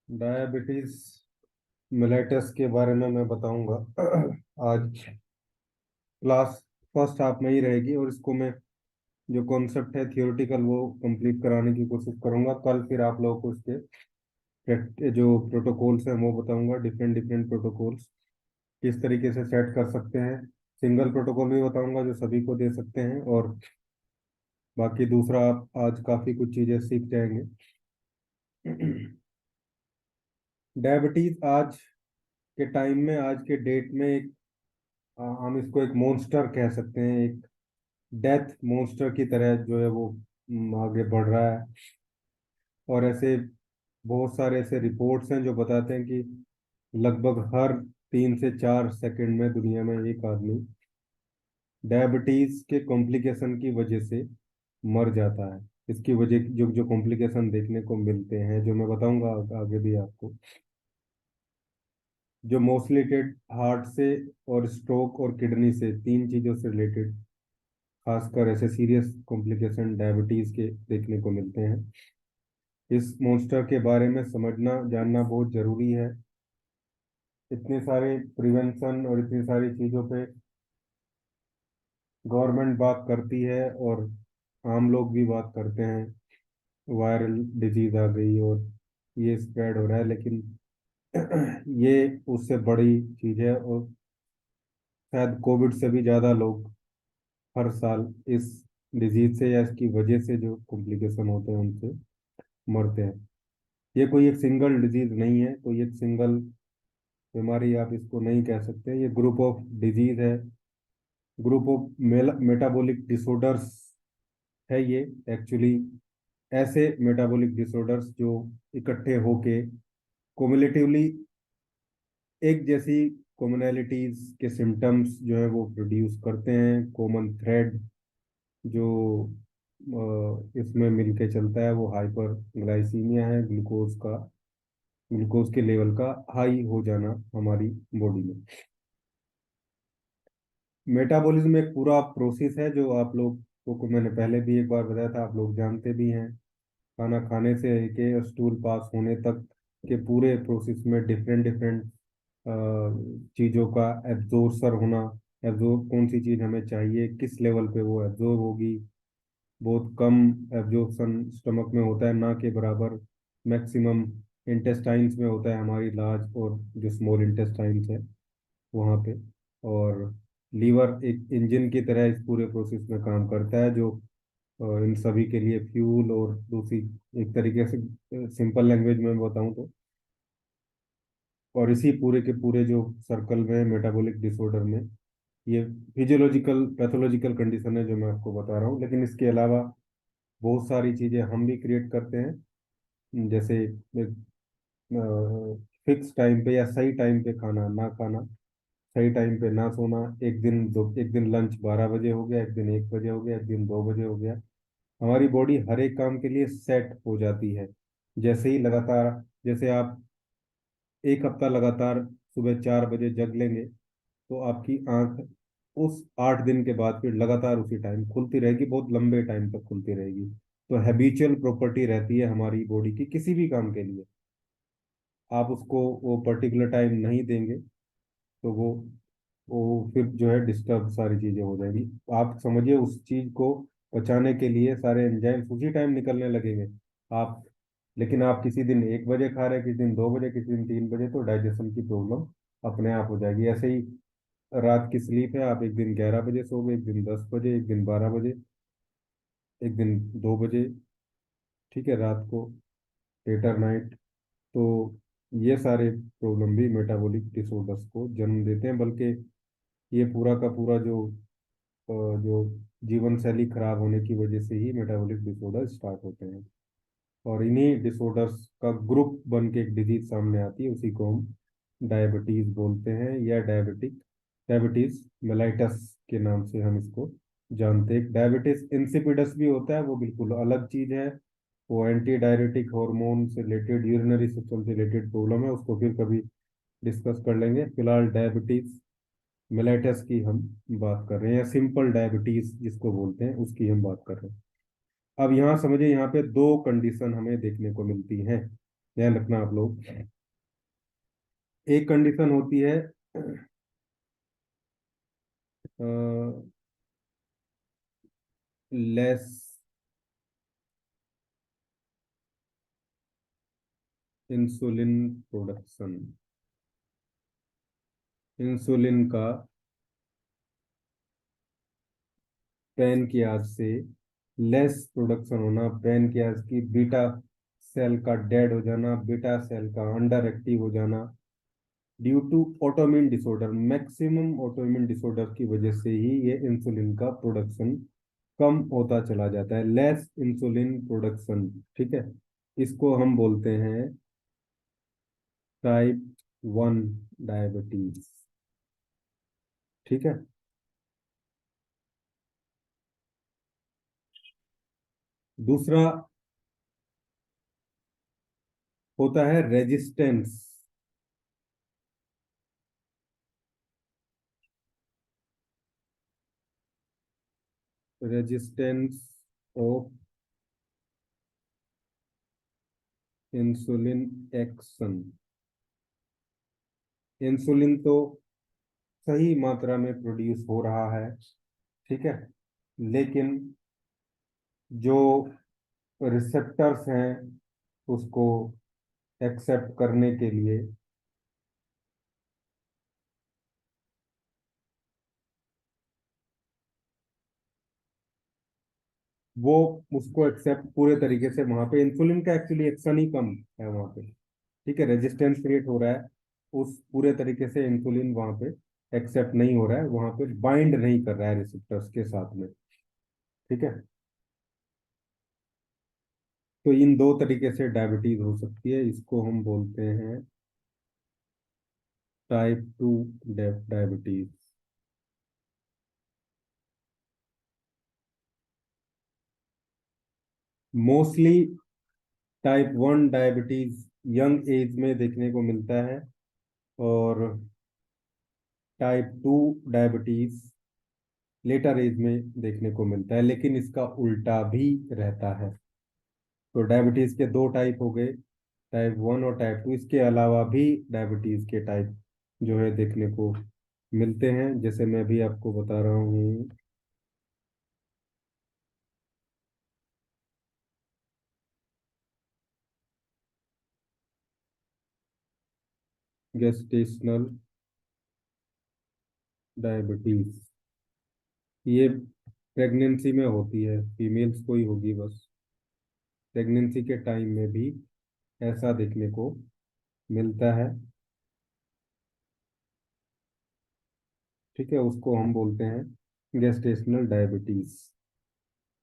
Diabetes Miletus के बारे में मैं बताऊंगा। आज क्लास फर्स्ट हाफ में ही रहेगी और इसको मैं जो कॉन्सेप्ट है थियोरेटिकल वो कंप्लीट कराने की कोशिश करूंगा। कल फिर आप लोगों को इसके जो प्रोटोकॉल्स हैं वो बताऊंगा। डिफरेंट डिफरेंट प्रोटोकॉल्स किस तरीके से सेट कर सकते हैं। सिंगल प्रोटोकॉल भी बताऊंगा जो सभी को दे सकते हैं, और बाकी दूसरा आप आज काफ़ी कुछ चीज़ें सीख जाएंगे। डायबिटीज आज के टाइम में, आज के डेट में एक हम इसको एक मॉन्स्टर कह सकते हैं। एक डेथ मॉन्स्टर की तरह जो है वो आगे बढ़ रहा है। और ऐसे बहुत सारे ऐसे रिपोर्ट्स हैं जो बताते हैं कि लगभग हर 3 से 4 सेकंड में दुनिया में एक आदमी डायबिटीज के कॉम्प्लिकेशन की वजह से मर जाता है। इसकी वजह जो जो कॉम्प्लिकेशन देखने को मिलते हैं, जो मैं बताऊंगा आगे भी आपको, जो मोस्टली रिलेटेड हार्ट से और स्ट्रोक और किडनी से, तीन चीज़ों से रिलेटेड खासकर ऐसे सीरियस कॉम्प्लिकेशन डायबिटीज के देखने को मिलते हैं। इस मॉन्स्टर के बारे में समझना जानना बहुत जरूरी है। इतने सारे प्रिवेंशन और इतनी सारी चीज़ों पे गवर्नमेंट बात करती है और आम लोग भी बात करते हैं। वायरल डिजीज आ गई और ये स्प्रेड हो रहा है, लेकिन ये उससे बड़ी चीज़ है। और शायद कोविड से भी ज़्यादा लोग हर साल इस डिजीज से या इसकी वजह से जो कॉम्प्लिकेशन होते हैं उनसे मरते हैं। ये कोई एक सिंगल डिजीज नहीं है, कोई एक सिंगल बीमारी आप इसको नहीं कह सकते। ये ग्रुप ऑफ डिजीज है, ग्रुप ऑफ मेटाबॉलिक डिसऑर्डर्स है ये एक्चुअली। ऐसे मेटाबॉलिक डिसऑर्डर्स जो इकट्ठे होके कोमुलेटिवली एक जैसी कॉमनैलिटीज के सिम्टम्स जो है वो प्रोड्यूस करते हैं। कॉमन थ्रेड जो इसमें मिलके चलता है वो हाइपर ग्लाइसीमिया है, ग्लूकोज के लेवल का हाई हो जाना हमारी बॉडी में। मेटाबॉलिज्म एक पूरा प्रोसेस है जो आप लोग को मैंने पहले भी एक बार बताया था, आप लोग जानते भी हैं। खाना खाने से लेके स्टूल पास होने तक के पूरे प्रोसेस में डिफरेंट डिफरेंट चीज़ों का एब्जॉर्सर होना। एब्जॉर्ब कौन सी चीज़ हमें चाहिए, किस लेवल पे वो एब्जॉर्ब होगी। बहुत कम एब्जॉर्प्शन स्टमक में होता है, ना के बराबर मैक्सिमम इंटेस्टाइन्स में होता है, हमारी लार्ज और जो स्मॉल इंटेस्टाइन्स है वहाँ पे। और लीवर एक इंजन की तरह इस पूरे प्रोसेस में काम करता है, जो इन सभी के लिए फ्यूल और दूसरी, एक तरीके से सिंपल लैंग्वेज में बताऊं तो। और इसी पूरे के पूरे जो सर्कल में मेटाबॉलिक डिसऑर्डर में ये फिजियोलॉजिकल पैथोलॉजिकल कंडीशन है जो मैं आपको बता रहा हूँ। लेकिन इसके अलावा बहुत सारी चीज़ें हम भी क्रिएट करते हैं, जैसे फिक्स टाइम पे या सही टाइम पे खाना ना खाना, सही टाइम पे ना सोना। एक दिन लंच 12 बजे हो गया, एक दिन 1 बजे हो गया, एक दिन 2 बजे हो गया। हमारी बॉडी हर एक काम के लिए सेट हो जाती है। जैसे ही लगातार, जैसे आप एक हफ्ता लगातार सुबह 4 बजे जग लेंगे तो आपकी आंख उस 8 दिन के बाद फिर लगातार उसी टाइम खुलती रहेगी, बहुत लंबे टाइम तक खुलती रहेगी। तो हैबिचुअल प्रॉपर्टी रहती है हमारी बॉडी की किसी भी काम के लिए। आप उसको वो पर्टिकुलर टाइम नहीं देंगे तो वो फिर जो है डिस्टर्ब सारी चीजें हो जाएंगी। आप समझिए उस चीज को पचाने के लिए सारे एंजाइम्स उसी टाइम निकलने लगेंगे। आप लेकिन आप किसी दिन 1 बजे खा रहे हैं, किसी दिन 2 बजे, किसी दिन 3 बजे, तो डाइजेशन की प्रॉब्लम अपने आप हो जाएगी। ऐसे ही रात की स्लीप है, आप एक दिन 11 बजे सो गए, एक दिन 10 बजे, एक दिन 12 बजे, एक दिन 2 बजे, ठीक है, रात को लेटर नाइट। तो ये सारे प्रॉब्लम भी मेटाबॉलिक डिसऑर्डर्स को जन्म देते हैं। बल्कि ये पूरा का पूरा जो जीवन शैली खराब होने की वजह से ही मेटाबॉलिक डिसऑर्डर स्टार्ट होते हैं। और इन्हीं डिसऑर्डर्स का ग्रुप बन के एक डिजीज सामने आती है, उसी को हम डायबिटीज बोलते हैं, या डायबिटीज मेलाइटस के नाम से हम इसको जानते हैं। डायबिटीज इंसिपिडस भी होता है, वो बिल्कुल अलग चीज है। वो एंटी डायरेटिक हार्मोन से रिलेटेड, यूरिनरी सिस्टम से रिलेटेड प्रॉब्लम है, उसको फिर कभी डिस्कस कर लेंगे। फिलहाल डायबिटीज मेलाइटस की हम बात कर रहे हैं, या सिंपल डायबिटीज जिसको बोलते हैं उसकी हम बात कर रहे हैं। अब यहाँ समझिए, यहाँ पे दो कंडीशन हमें देखने को मिलती हैं। ध्यान रखना आप लोग। एक कंडीशन होती है लेस इंसुलिन प्रोडक्शन। इंसुलिन का पैनकियाज से लेस प्रोडक्शन होना, पैनकियाज की बीटा सेल का डेड हो जाना, बीटा सेल का अंडर एक्टिव हो जाना, due to autoimmune disorder, maximum autoimmune disorder की वजह से ही ये इंसुलिन का प्रोडक्शन कम होता चला जाता है, लेस इंसुलिन प्रोडक्शन। ठीक है, इसको हम बोलते हैं टाइप 1 डायबिटीज। ठीक है। दूसरा होता है resistance. Resistance of insulin action. Insulin तो सही मात्रा में प्रोड्यूस हो रहा है, ठीक है, लेकिन जो रिसेप्टर्स हैं उसको एक्सेप्ट करने के लिए वो उसको एक्सेप्ट पूरे तरीके से, वहां पे इंसुलिन का एक्चुअली एक्शन ही कम है वहां पे। ठीक है, रेजिस्टेंस क्रिएट हो रहा है, उस पूरे तरीके से इंसुलिन वहां पे एक्सेप्ट नहीं हो रहा है, वहां पे बाइंड नहीं कर रहा है रिसेप्टर्स के साथ में। ठीक है, तो इन दो तरीके से डायबिटीज हो सकती है, इसको हम बोलते हैं type 2 diabetes. Mostly type 1 diabetes young age में देखने को मिलता है, और टाइप 2 डायबिटीज लेटर एज में देखने को मिलता है, लेकिन इसका उल्टा भी रहता है। तो डायबिटीज के दो टाइप हो गए, टाइप 1 और टाइप 2। इसके अलावा भी डायबिटीज के टाइप जो है देखने को मिलते हैं, जैसे मैं भी आपको बता रहा हूँ। गेस्टेशनल डायबिटीज, ये प्रेगनेंसी में होती है, फीमेल्स को ही होगी बस। प्रेगनेंसी के टाइम में भी ऐसा देखने को मिलता है। ठीक है, उसको हम बोलते हैं गेस्टेशनल डायबिटीज।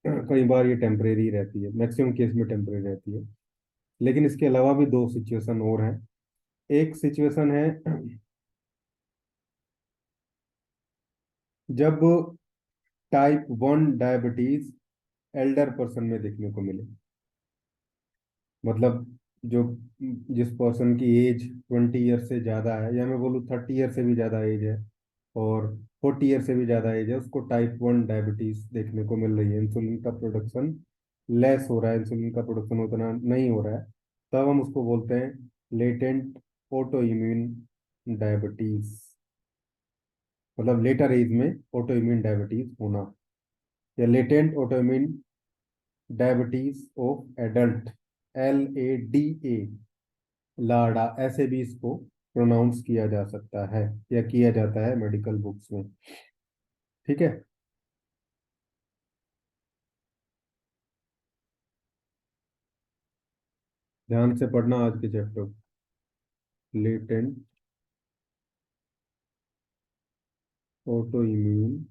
कई बार ये टेम्परेरी रहती है, मैक्सिमम केस में टेम्परेरी रहती है, लेकिन इसके अलावा भी दो सिचुएशन और हैं। एक सिचुएशन है जब टाइप 1 डायबिटीज एल्डर पर्सन में देखने को मिले। मतलब जो जिस पर्सन की एज 20 ईयर से ज़्यादा है, या मैं बोलूँ 30 ईयर से भी ज़्यादा एज है, और 40 ईयर से भी ज़्यादा एज है, उसको टाइप 1 डायबिटीज देखने को मिल रही है। इंसुलिन का प्रोडक्शन लेस हो रहा है, इंसुलिन का प्रोडक्शन उतना नहीं हो रहा है, तब हम उसको बोलते हैं लेटेंट ऑटो इम्यून डायबिटीज। मतलब लेटर एज में ऑटो इम्यून डायबिटीज होना, या latent autoimmune diabetes of adult, LADA, लाडा, ऐसे भी इसको प्रोनाउंस किया जा सकता है या किया जाता है मेडिकल बुक्स में। ठीक है, ध्यान से पढ़ना आज के chapter. Latent autoimmune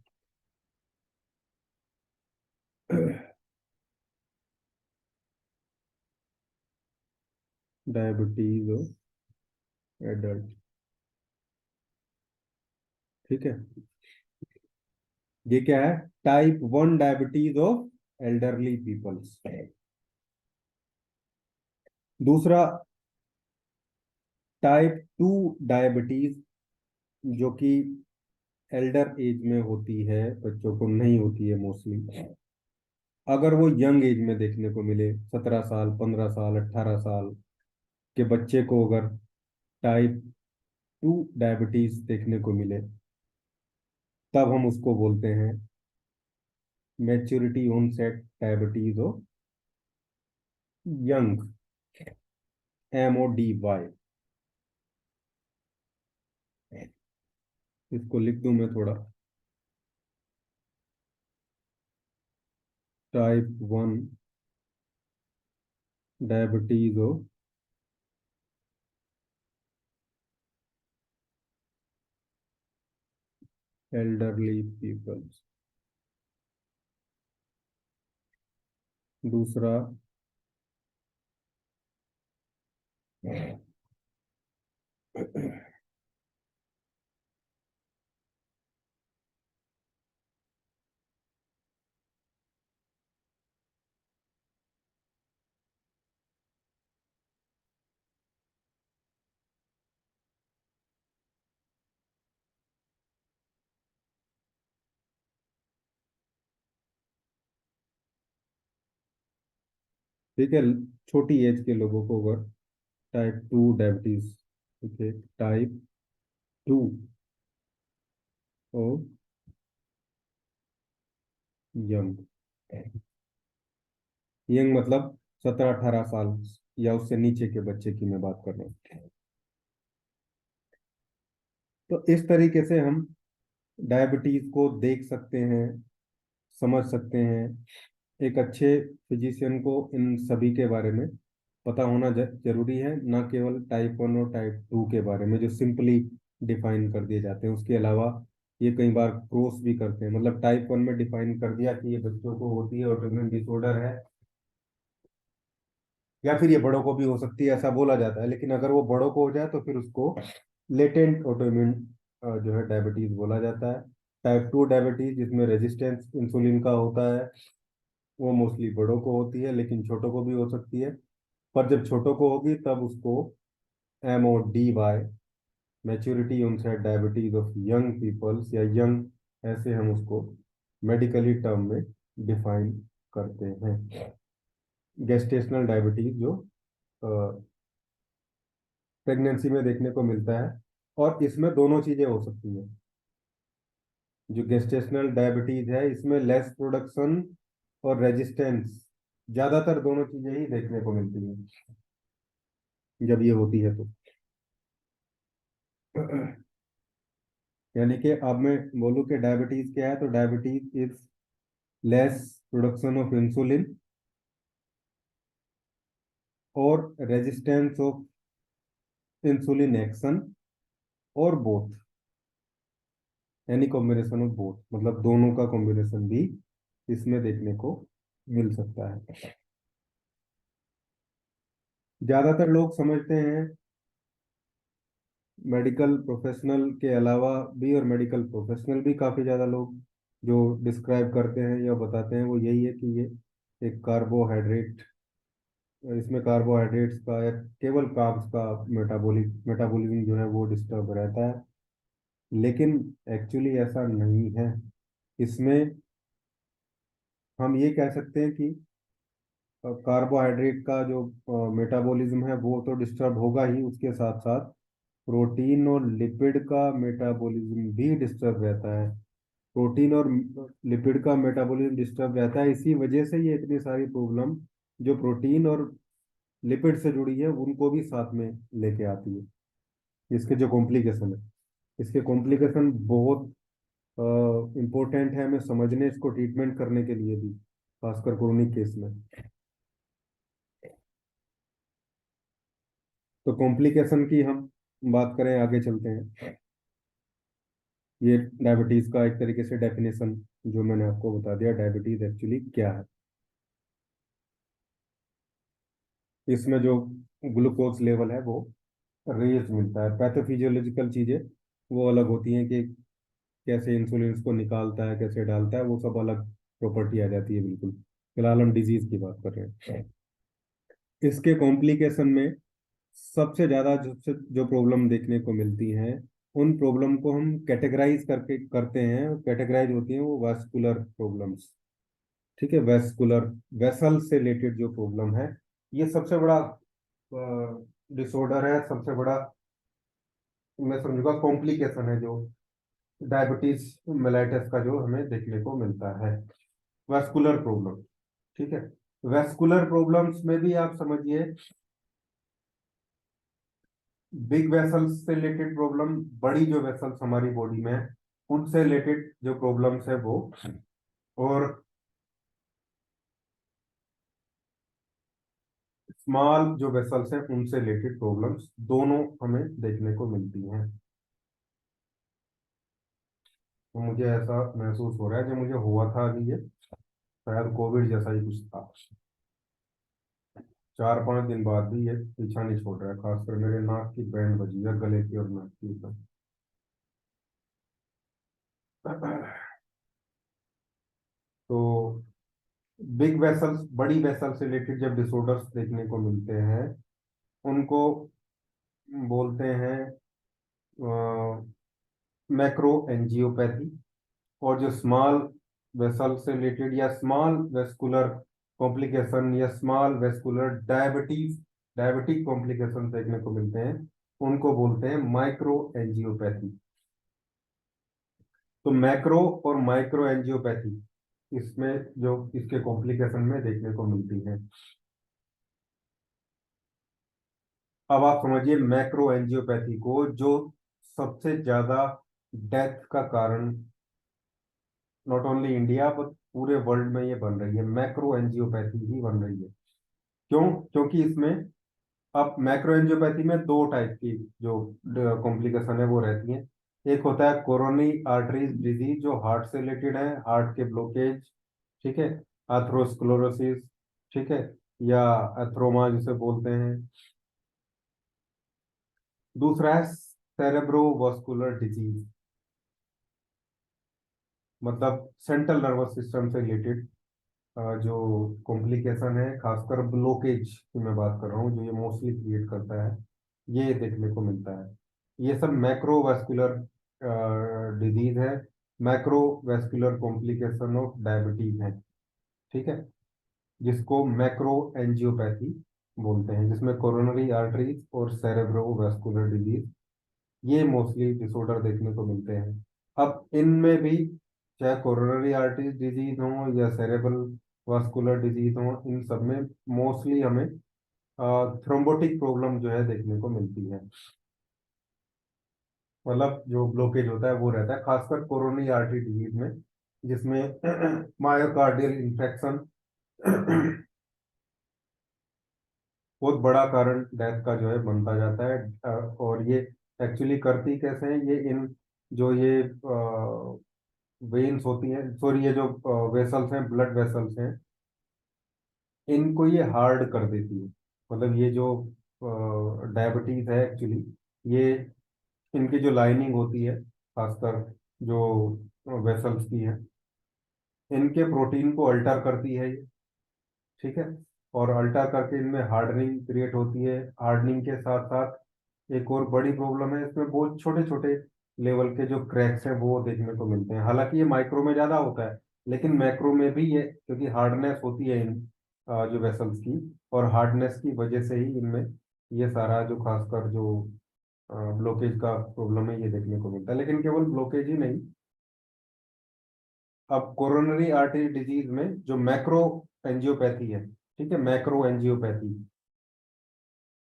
diabetes of adult. ठीक है, ये क्या है? Type 1 diabetes of elderly peoples. दूसरा टाइप 2 डायबिटीज, जो कि एल्डर एज में होती है, बच्चों को नहीं होती है मोस्टली। अगर वो यंग एज में देखने को मिले, 17 साल, 15 साल, 18 साल, कि बच्चे को अगर टाइप 2 डायबिटीज देखने को मिले, तब हम उसको बोलते हैं मैच्योरिटी ऑनसेट डायबिटीज हो यंग, MODY। इसको लिख दूं मैं थोड़ा, टाइप 1 डायबिटीज हो एल्डरली पीपल्स। दूसरा, ठीक है, छोटी एज के लोगों को अगर टाइप 2 डायबिटीज, ठीक है, टाइप 2 और यंग। यंग मतलब 17-18 साल या उससे नीचे के बच्चे की मैं बात कर रहा हूँ। तो इस तरीके से हम डायबिटीज को देख सकते हैं, समझ सकते हैं। एक अच्छे फिजिशियन को इन सभी के बारे में पता होना जरूरी है, ना केवल टाइप 1 और टाइप 2 के बारे में जो सिंपली डिफाइन कर दिए जाते हैं। उसके अलावा ये कई बार क्रॉस भी करते हैं, मतलब टाइप 1 में डिफाइन कर दिया कि ये बच्चों को होती है, ऑटोइम्यून डिसऑर्डर है, या फिर ये बड़ों को भी हो सकती है, ऐसा बोला जाता है। लेकिन अगर वो बड़ों को हो जाए तो फिर उसको लेटेंट ऑटोइम्यून जो है डायबिटीज बोला जाता है। टाइप 2 डायबिटीज जिसमें रेजिस्टेंस इंसुलिन का होता है, वो मोस्टली बड़ों को होती है, लेकिन छोटों को भी हो सकती है। पर जब छोटों को होगी तब उसको MODY, maturity onset diabetes of young peoples या यंग, ऐसे हम उसको मेडिकली टर्म में डिफाइन करते हैं। गेस्टेशनल डायबिटीज जो प्रेगनेंसी में देखने को मिलता है, और इसमें दोनों चीजें हो सकती हैं। जो गेस्टेशनल डायबिटीज है इसमें लेस प्रोडक्शन और रेजिस्टेंस, ज्यादातर दोनों चीजें ही देखने को मिलती हैं जब ये होती है तो। यानी कि अब मैं बोलूँ कि डायबिटीज क्या है, तो diabetes is less production of insulin और रेजिस्टेंस ऑफ इंसुलिन एक्शन, और बोथ, यानी कॉम्बिनेशन ऑफ बोथ, मतलब दोनों का कॉम्बिनेशन भी इसमें देखने को मिल सकता है। ज्यादातर लोग समझते हैं मेडिकल प्रोफेशनल के अलावा भी, और मेडिकल प्रोफेशनल भी काफी ज्यादा लोग जो डिस्क्राइब करते हैं या बताते हैं वो यही है कि ये एक कार्बोहाइड्रेट, इसमें कार्बोहाइड्रेट्स का या केवल कार्ब्स का मेटाबॉलिज्म जो है वो डिस्टर्ब रहता है। लेकिन एक्चुअली ऐसा नहीं है। इसमें हम ये कह सकते हैं कि कार्बोहाइड्रेट का जो मेटाबॉलिज्म है वो तो डिस्टर्ब होगा ही, उसके साथ साथ प्रोटीन और लिपिड का मेटाबॉलिज्म भी डिस्टर्ब रहता है। प्रोटीन और लिपिड का मेटाबॉलिज्म डिस्टर्ब रहता है, इसी वजह से ये इतनी सारी प्रॉब्लम जो प्रोटीन और लिपिड से जुड़ी है उनको भी साथ में लेके आती है। इसके जो कॉम्प्लिकेशन है, इसके कॉम्प्लिकेशन बहुत इम्पोर्टेंट है हमें समझने, इसको ट्रीटमेंट करने के लिए भी, खासकर क्रोनिक केस में। तो कॉम्प्लिकेशन की हम बात करें, आगे चलते हैं। ये डायबिटीज का एक तरीके से डेफिनेशन जो मैंने आपको बता दिया, डायबिटीज एक्चुअली क्या है। इसमें जो ग्लूकोज लेवल है वो रेज मिलता है। पैथोफिजियोलॉजिकल चीजें वो अलग होती हैं कि कैसे इंसुलिन को निकालता है, कैसे डालता है, वो सब अलग प्रॉपर्टी आ जाती है बिल्कुल। फिलहाल हम डिजीज की बात कर रहे हैं। इसके कॉम्प्लिकेशन में सबसे ज्यादा जो प्रॉब्लम देखने को मिलती है, उन प्रॉब्लम को हम कैटेगराइज करके करते हैं, कैटेगराइज होती हैं वो वास्कुलर प्रॉब्लम्स। ठीक है, वेस्कुलर, वेसल से रिलेटेड जो प्रॉब्लम है, ये सबसे बड़ा डिसऑर्डर है, सबसे बड़ा मैं समझूंगा कॉम्प्लिकेशन है जो डायबिटीज मेलाइटस का जो हमें देखने को मिलता है। वेस्कुलर प्रॉब्लम, ठीक है। वेस्कुलर प्रॉब्लम्स में भी आप समझिए, बिग वेसल्स से रिलेटेड प्रॉब्लम, बड़ी जो वेसल्स हमारी बॉडी में है उनसे रिलेटेड जो प्रॉब्लम्स है वो, और स्मॉल जो वेसल्स हैं उनसे रिलेटेड प्रॉब्लम्स दोनों हमें देखने को मिलती हैं। तो मुझे ऐसा महसूस हो रहा है कि मुझे हुआ था अभी ये, शायद कोविड जैसा ही कुछ था। 4-5 दिन बाद भी ये पीछा नहीं छोड़ रहा है, खासकर मेरे नाक की बैंड बजी है, गले की और नाक की एकदम। तो बिग वेसल्स, बड़ी वेसल्स से रिलेटेड जब डिसऑर्डर्स देखने को मिलते हैं उनको बोलते हैं मैक्रो एंजियोपैथी। और जो स्मॉल वेसल से रिलेटेड या स्मॉल वेस्कुलर कॉम्प्लिकेशन या small vascular diabetes, diabetic complication देखने को मिलते हैं उनको बोलते हैं माइक्रो एंजियोपैथी। तो मैक्रो और माइक्रो एंजियोपैथी इसमें जो इसके कॉम्प्लिकेशन में देखने को मिलती है। अब आप समझिए मैक्रो एंजियोपैथी को, जो सबसे ज्यादा डेथ का कारण नॉट ओनली इंडिया बट पूरे वर्ल्ड में ये बन रही है, मैक्रो एंजियोपैथी ही बन रही है। क्यों? क्योंकि इसमें अब मैक्रो एंजियोपैथी में दो टाइप की जो कॉम्प्लिकेशन है वो रहती हैं। एक होता है कोरोनरी आर्टरीज डिजीज जो हार्ट से रिलेटेड है, हार्ट के ब्लॉकेज, ठीक है, अथरोस्क्लेरोसिस, ठीक है, या एथ्रोमा जिसे बोलते हैं। दूसरा है सेरेब्रोवास्कुलर डिजीज, मतलब सेंट्रल नर्वस सिस्टम से रिलेटेड जो कॉम्प्लिकेशन है, खासकर ब्लॉकेज की मैं बात कर रहा हूँ जो ये मोस्टली क्रिएट करता है, ये देखने को मिलता है। ये सब मैक्रोवास्कुलर डिजीज है, मैक्रोवास्कुलर कॉम्प्लिकेशन ऑफ डायबिटीज है, ठीक है, जिसको मैक्रो एंजियोपैथी बोलते हैं, जिसमें कोरोनरी आर्टरीज और सेरेब्रोवास्कुलर डिजीज ये मोस्टली डिसऑर्डर देखने को मिलते हैं। अब इनमें भी चाहे कोरोनरी आर्टरी डिजीज हो या सेरेब्रल वास्कुलर डिजीज हो, इन सब में मोस्टली हमें थ्रोम्बोटिक प्रॉब्लम जो है देखने को मिलती है। मतलब जो ब्लॉकेज होता है वो रहता है खासकर कोरोनरी आर्टरी डिजीज में, जिसमें मायोकार्डियल इंफेक्शन बहुत बड़ा कारण डेथ का जो है बनता जाता है। और ये एक्चुअली करती कैसे हैं, ये इन जो ये वेन्स होती हैं, सॉरी ये जो वेसल्स हैं, ब्लड वेसल्स हैं, इनको ये हार्ड कर देती है। मतलब ये जो डायबिटीज है एक्चुअली, ये इनकी जो लाइनिंग होती है, खासकर जो वेसल्स की है, इनके प्रोटीन को अल्टर करती है ये, ठीक है। और अल्टर करके इनमें हार्डनिंग क्रिएट होती है। हार्डनिंग के साथ साथ एक और बड़ी प्रॉब्लम है, इसमें बहुत छोटे छोटे लेवल के जो क्रैक्स हैं वो देखने को मिलते हैं। हालांकि ये माइक्रो में ज़्यादा होता है, लेकिन मैक्रो में भी ये, क्योंकि हार्डनेस होती है इन जो वेसल्स की, और हार्डनेस की वजह से ही इनमें ये सारा जो खासकर जो ब्लॉकेज का प्रॉब्लम है ये देखने को मिलता है। लेकिन केवल ब्लॉकेज ही नहीं, अब कोरोनरी आर्टरी डिजीज में जो मैक्रो एंजियोपैथी है, ठीक है, macro angiopathy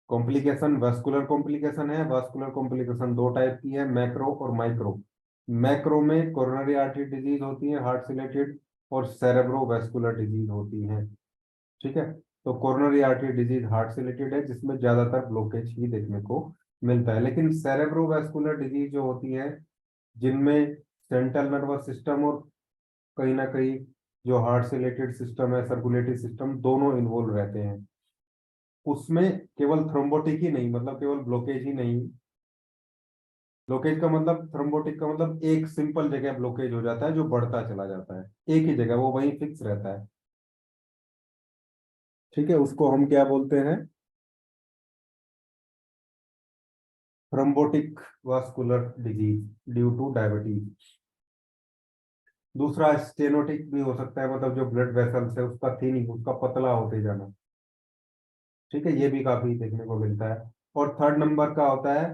complication, vascular complication है। वास्कुलर कॉम्प्लिकेशन दो टाइप की है, मैक्रो और माइक्रो। मैक्रो में कोरोनरी आर्टरी डिजीज होती है हार्ट से रिलेटेड, और सेरेब्रो वास्कुलर डिजीज होती है, ठीक है। तो कोरोनरी आर्टरी डिजीज हार्ट से रिलेटेड है, जिसमें ज्यादातर ब्लॉकेज ही देखने को मिलता है। लेकिन सेरेब्रो वास्कुलर डिजीज जो होती है, जिनमें सेंट्रल नर्वस सिस्टम और कहीं ना कहीं जो हार्ट से रिलेटेड सिस्टम है, सर्कुलेटरी सिस्टम, दोनों इन्वॉल्व रहते हैं, उसमें केवल थ्रोम्बोटिक ही नहीं, मतलब केवल ब्लॉकेज ही नहीं। ब्लॉकेज का मतलब, थ्रोम्बोटिक का मतलब एक सिंपल जगह ब्लॉकेज हो जाता है जो बढ़ता चला जाता है, एक ही जगह वो वहीं फिक्स रहता है, ठीक है। उसको हम क्या बोलते हैं? Thrombotic vascular disease due two diabetes. दूसरा स्टेनोटिक भी हो सकता है, मतलब जो ब्लड वेसल्स है उसका थिनिंग, उसका पतला होते जाना, ठीक है, ये भी काफी देखने को मिलता है। और थर्ड नंबर का होता है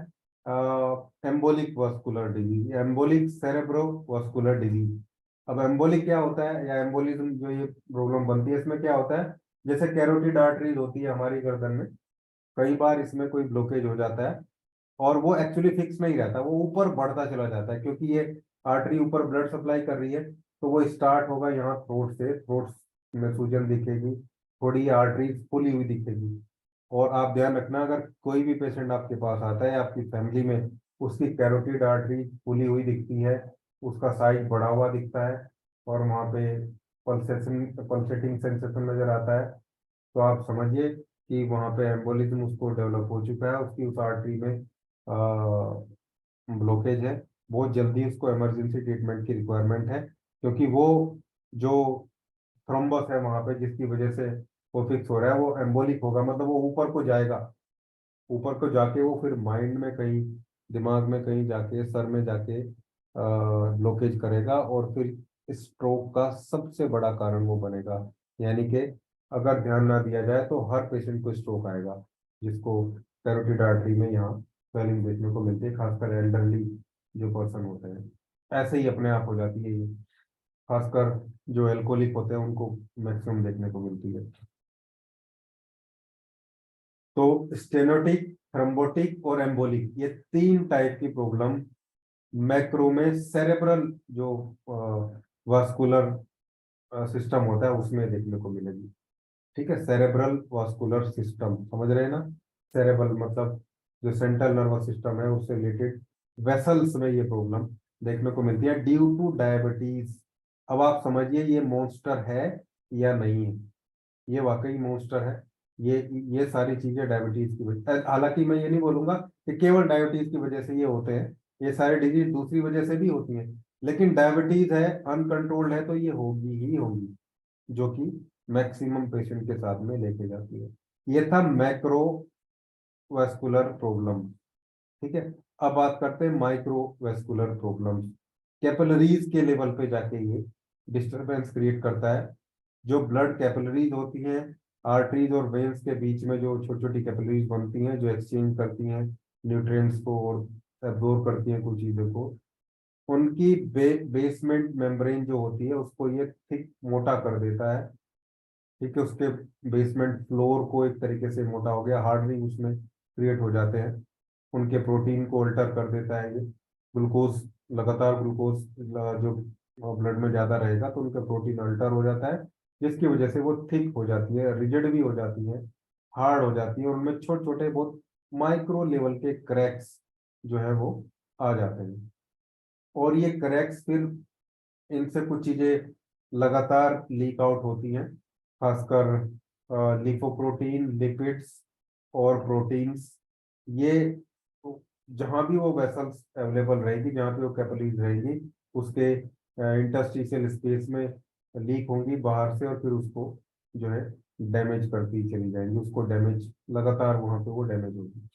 एम्बोलिक vascular disease, एम्बोलिक cerebro vascular disease. अब एम्बोलिक क्या होता है, या एम्बोलिज्म जो ये प्रॉब्लम बनती है, इसमें क्या होता है, जैसे कैरोटिड आर्टरीज होती है हमारी गर्दन में, कई बार इसमें कोई ब्लॉकेज हो जाता है, और वो एक्चुअली फिक्स नहीं रहता, वो ऊपर बढ़ता चला जाता है, क्योंकि ये आर्टरी ऊपर ब्लड सप्लाई कर रही है, तो वो स्टार्ट होगा यहाँ थ्रोट से, थ्रोट में सूजन दिखेगी, थोड़ी आर्टरी फुली हुई दिखेगी। और आप ध्यान रखना, अगर कोई भी पेशेंट आपके पास आता है आपकी फैमिली में, उसकी कैरोटिड आर्टरी फुली हुई दिखती है, उसका साइज बढ़ा हुआ दिखता है, और वहाँ पे पल्सेशन पल्सेटिंग सेंसेशन नजर आता है, तो आप समझिए कि वहाँ पे एम्बोलिज्म उसको डेवलप हो चुका है, उसकी उस आर्टरी में ब्लॉकेज है। बहुत जल्दी उसको इमरजेंसी ट्रीटमेंट की रिक्वायरमेंट है, क्योंकि वो जो थ्रोम्बस है वहाँ पे जिसकी वजह से वो फिक्स हो रहा है, वो एम्बोलिक होगा, मतलब वो ऊपर को जाएगा, ऊपर को जाके वो फिर माइंड में कहीं, दिमाग में कहीं जाके, सर में जाके ब्लॉकेज करेगा, और फिर स्ट्रोक का सबसे बड़ा कारण वो बनेगा। यानी कि अगर ध्यान ना दिया जाए तो हर पेशेंट को स्ट्रोक आएगा, जिसको कैरोटिड आर्टरी में यहाँ स्वेलिंग देखने को मिलती है, खासकर एल्डरली जो पर्सन होते हैं, ऐसे ही अपने आप हो जाती है ये, खासकर जो एल्कोहलिक होते हैं उनको मैक्सिमम देखने को मिलती है। तो स्टेनोटिक, थ्रोम्बोटिक और एम्बोलिक, ये तीन टाइप की प्रॉब्लम मैक्रो में सेरेब्रल जो वास्कुलर सिस्टम होता है उसमें देखने को मिलेगी। ठीक है, सेरेब्रल वास्कुलर सिस्टम समझ रहे हैं ना, सेरेब्रल मतलब जो सेंट्रल नर्वस सिस्टम है उससे रिलेटेड वेसल्स में ये प्रॉब्लम देखने को मिलती है ड्यू टू डायबिटीज। अब आप समझिए ये मॉन्स्टर है या नहीं है, ये वाकई मॉन्स्टर है। ये ये सारी चीजें डायबिटीज की वजह, हालांकि मैं ये नहीं बोलूंगा कि केवल डायबिटीज की वजह से ये होते हैं, ये सारे डिजीज दूसरी वजह से भी होती हैं, लेकिन डायबिटीज है, अनकंट्रोल्ड है, तो ये होगी ही होगी, जो कि मैक्सिमम पेशेंट के साथ में लेके जाती है। ये था मैक्रो वेस्कुलर प्रॉब्लम। ठीक है, अब बात करते हैं माइक्रो वेस्कुलर प्रॉब्लम्स। कैपिलरीज के लेवल पे जाके ये डिस्टरबेंस क्रिएट करता है। जो ब्लड कैपिलरीज होती हैं, आर्टरीज और वेन्स के बीच में जो छोटी छोटी कैपिलरीज बनती हैं, जो एक्सचेंज करती हैं न्यूट्रिएंट्स को और एब्जॉर्ब करती हैं कुछ चीज़ों को, उनकी बेसमेंट मेम्ब्रेन जो होती है उसको ये थिक मोटा कर देता है। ठीक है, उसके बेसमेंट फ्लोर को एक तरीके से मोटा हो गया, हार्ड रिंग उसमें क्रिएट हो जाते हैं, उनके प्रोटीन को अल्टर कर देता है ये। ग्लूकोज, लगातार ग्लूकोज जो ब्लड में ज़्यादा रहेगा तो उनका प्रोटीन अल्टर हो जाता है, जिसकी वजह से वो थिक हो जाती है, रिजिड भी हो जाती है, हार्ड हो जाती है, और उनमें छोटे छोटे बहुत माइक्रो लेवल के क्रैक्स जो है वो आ जाते हैं। और ये क्रैक्स फिर, इनसे कुछ चीजें लगातार लीक आउट होती हैं, खासकर लिपोप्रोटीन, लिपिड्स और प्रोटीन्स। ये जहाँ भी वो वेसल्स अवेलेबल रहेगी, जहाँ पे वो कैपिलरीज रहेगी, उसके इंटरस्टिशियल स्पेस में लीक होंगी बाहर से, और फिर उसको जो है डैमेज करती चली जाएंगी, उसको डैमेज लगातार वहां पे वो डैमेज होगी।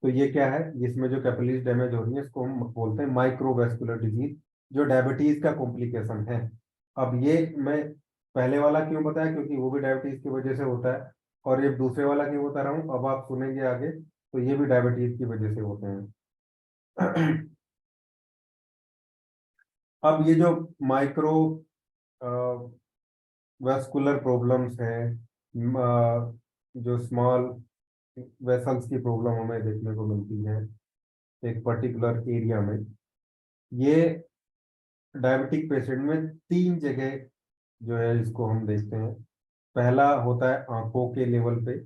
तो ये क्या है, इसमें जो कैपिलरीज डैमेज हो रही है इसको हम बोलते हैं माइक्रोवेस्कुलर डिजीज, जो डायबिटीज का कॉम्प्लिकेशन है। अब ये मैं पहले वाला क्यों बताया, क्योंकि वो भी डायबिटीज की वजह से होता है, और ये दूसरे वाला क्यों बता रहा हूँ अब आप सुनेंगे आगे, तो ये भी डायबिटीज की वजह से होते हैं। अब ये जो माइक्रो वेस्कुलर प्रॉब्लम्स हैं, जो स्मॉल वेसल्स की प्रॉब्लम हमें देखने को मिलती है एक पर्टिकुलर एरिया में, ये डायबिटिक पेशेंट में तीन जगह जो है इसको हम देखते हैं। पहला होता है आंखों के लेवल पे।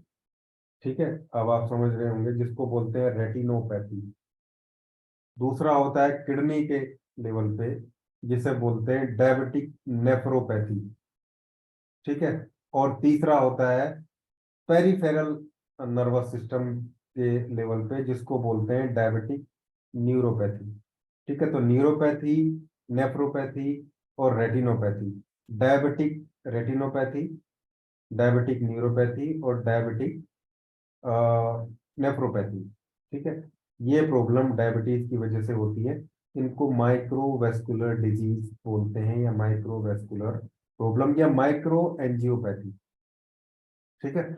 ठीक है, अब आप समझ रहे होंगे, जिसको बोलते हैं रेटिनोपैथी। दूसरा होता है किडनी के लेवल पे, जिसे बोलते हैं डायबिटिक नेफ्रोपैथी। ठीक है, और तीसरा होता है पेरिफेरल नर्वस सिस्टम के लेवल पे, जिसको बोलते हैं डायबिटिक न्यूरोपैथी। ठीक है, तो न्यूरोपैथी, नेफ्रोपैथी और retinopathy. Diabetic retinopathy, diabetic neuropathy और डायबिटिक नेफ्रोपैथी। ठीक है, ये प्रॉब्लम डायबिटीज की वजह से होती है। इनको माइक्रोवेस्कुलर डिजीज बोलते हैं, या माइक्रोवेस्कुलर प्रॉब्लम, या माइक्रो एंजियोपैथी। ठीक है,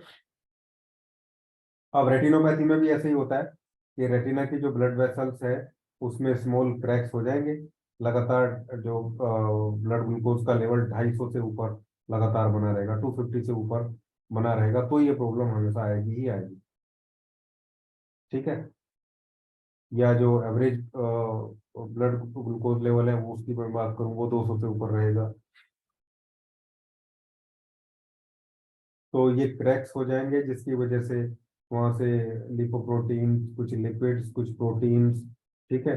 अब रेटिनोपैथी में भी ऐसे ही होता है कि रेटिना की जो ब्लड वेसल्स है उसमें स्मॉल क्रैक्स हो जाएंगे। लगातार जो ब्लड ग्लूकोज का लेवल 250 से ऊपर लगातार बना रहेगा, 250 से ऊपर बना रहेगा, तो ये प्रॉब्लम हमेशा आएगी ही आएगी। ठीक है। या जो एवरेज ब्लड ग्लूकोज लेवल है वो, उसकी मैं बात करूँ, वो 200 से ऊपर रहेगा, तो ये क्रैक्स हो जाएंगे, जिसकी वजह से वहाँ से लिपोप्रोटीन, कुछ लिपिड्स, कुछ प्रोटीन्स, ठीक है,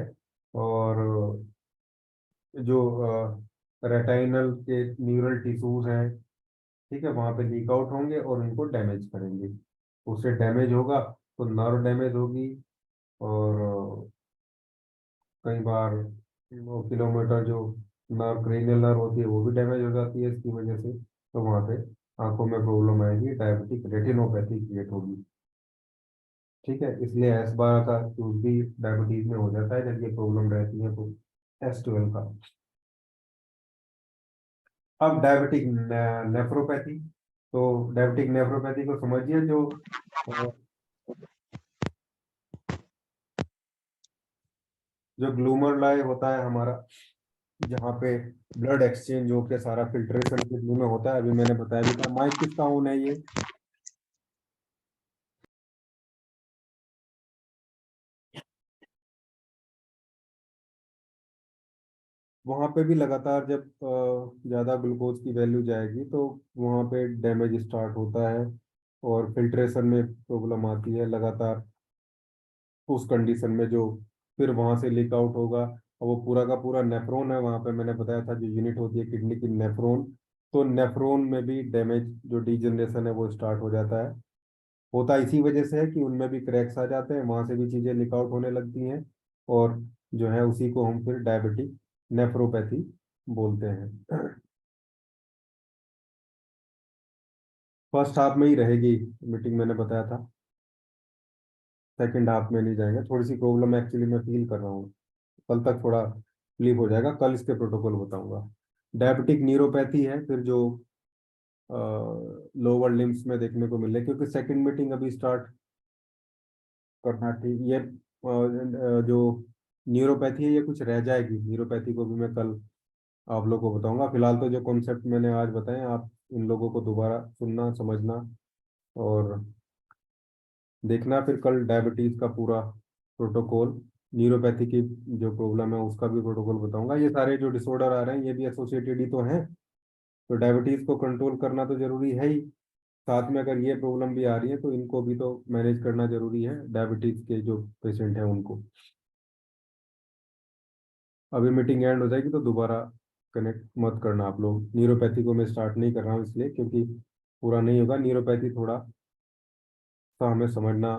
और जो रेटाइनल के न्यूरल टिश्यूज हैं, ठीक है, वहाँ पे लीक आउट होंगे और उनको डैमेज करेंगे। उससे डैमेज होगा तो नर्व डैमेज होगी, और कई बार वो किलोमीटर जो नर्व, क्रेनियल नर्व होती है, वो भी डैमेज हो जाती है इसकी वजह से, तो वहाँ पे आंखों में प्रॉब्लम आएगी, डायबिटिक रेटिनोपैथी क्रिएट होगी। ठीक है, इसलिए एस 12 का यूज भी डायबिटीज में हो जाता है जब ये प्रॉब्लम रहती है, तो S12 का। अब डायबिटिक नेफ्रोपैथी, तो डायबिटिक नेफ्रोपैथी को समझिए, जो ग्लूमर लाई होता है हमारा, जहाँ पे ब्लड एक्सचेंज होकर सारा फिल्ट्रेशन के थ्रू में होता है। अभी मैंने बताया भी था, माइक किसका ऑन है ये? वहाँ पे भी लगातार जब ज़्यादा ग्लूकोज की वैल्यू जाएगी तो वहाँ पे डैमेज स्टार्ट होता है, और फिल्ट्रेशन में प्रॉब्लम आती है लगातार। उस कंडीशन में जो फिर वहां से लीक आउट होगा, और वो पूरा का पूरा नेफ्रॉन है, वहां पे मैंने बताया था जो यूनिट होती है किडनी की, नेफ्रॉन, तो नेफ्रॉन में भी डैमेज, जो डिजनरेशन है वो स्टार्ट हो जाता है। होता इसी वजह से है कि उनमें भी क्रैक्स आ जाते हैं, वहां से भी चीजें लीक आउट होने लगती हैं, और जो है उसी को हम फिर डायबिटिक नेफ्रोपैथी बोलते हैं। फर्स्ट हाफ में ही रहेगी मीटिंग, मैंने बताया था, सेकंड हाफ में नहीं जाएंगे। थोड़ी सी प्रॉब्लम एक्चुअली मैं फील कर रहा हूँ, कल तक थोड़ा रिलीफ हो जाएगा, कल इसके प्रोटोकॉल बताऊंगा। डायबिटिक न्यूरोपैथी है फिर, जो लोअर लिम्स में देखने को मिले, क्योंकि सेकंड मीटिंग अभी स्टार्ट करना ठीक, ये जो न्यूरोपैथी है ये कुछ रह जाएगी, न्यूरोपैथी को भी मैं कल आप लोगों को बताऊंगा। फिलहाल तो जो कॉन्सेप्ट मैंने आज बताए, आप इन लोगों को दोबारा सुनना, समझना, और देखना फिर कल डायबिटीज का पूरा प्रोटोकॉल, न्यूरोपैथी की जो प्रॉब्लम है उसका भी प्रोटोकॉल बताऊंगा। ये सारे जो डिसऑर्डर आ रहे हैं ये भी एसोसिएटेड ही तो हैं, तो डायबिटीज को कंट्रोल करना तो जरूरी है ही, साथ में अगर ये प्रॉब्लम भी आ रही है तो इनको भी तो मैनेज करना जरूरी है, डायबिटीज के जो पेशेंट हैं उनको। अभी मीटिंग एंड हो जाएगी तो दोबारा कनेक्ट मत करना आप लोग। न्यूरोपैथी को मैं स्टार्ट नहीं कर रहा हूँ इसलिए, क्योंकि पूरा नहीं होगा। न्यूरोपैथी थोड़ा सा हमें समझना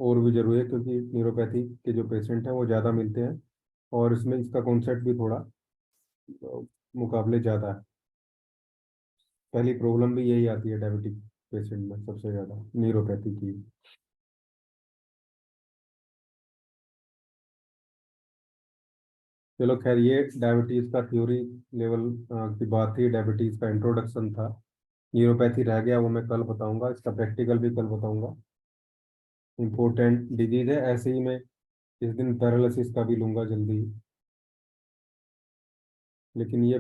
और भी जरूरी है, क्योंकि न्यूरोपैथी के जो पेशेंट हैं वो ज़्यादा मिलते हैं, और इसमें इसका कॉन्सेप्ट भी थोड़ा मुकाबले ज़्यादा है। पहली प्रॉब्लम भी यही आती है डायबिटिक पेशेंट में सबसे ज़्यादा, न्यूरोपैथी की। चलो खैर, ये डायबिटीज़ का थ्योरी लेवल की बात थी, डायबिटीज़ का इंट्रोडक्शन था। न्यूरोपैथी रह गया, वो मैं कल बताऊंगा, इसका प्रैक्टिकल भी कल बताऊंगा। इम्पोर्टेंट डिजीज है, ऐसे ही मैं इस दिन पैरालिसिस का भी लूंगा जल्दी, लेकिन ये